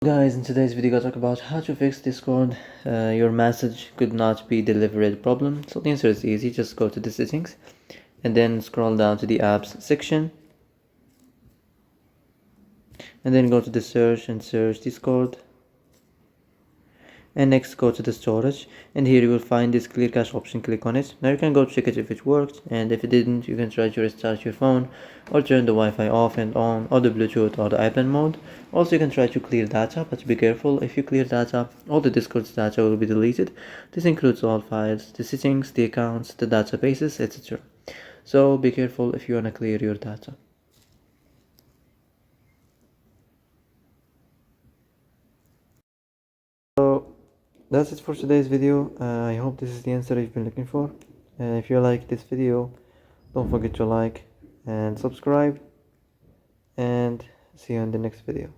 Guys, in today's video I'll talk about how to fix Discord your message could not be delivered problem. So the answer is easy. Just go to the settings and then scroll down to the apps section and then go to the search and search Discord, and next go to the storage, and here you will find this clear cache option. Click on it. Now you can go check it if it worked, and if it didn't you can try to restart your phone or turn the Wi-Fi off and on, or the Bluetooth or the airplane mode. Also you can try to clear data, but be careful. If you clear data, all the Discord's data will be deleted. This includes all files, the settings, the accounts, the databases, etc. So be careful if you want to clear your data. So that's it for today's video. I hope this is the answer you've been looking for. If you like this video, don't forget to like and subscribe, and see you in the next video.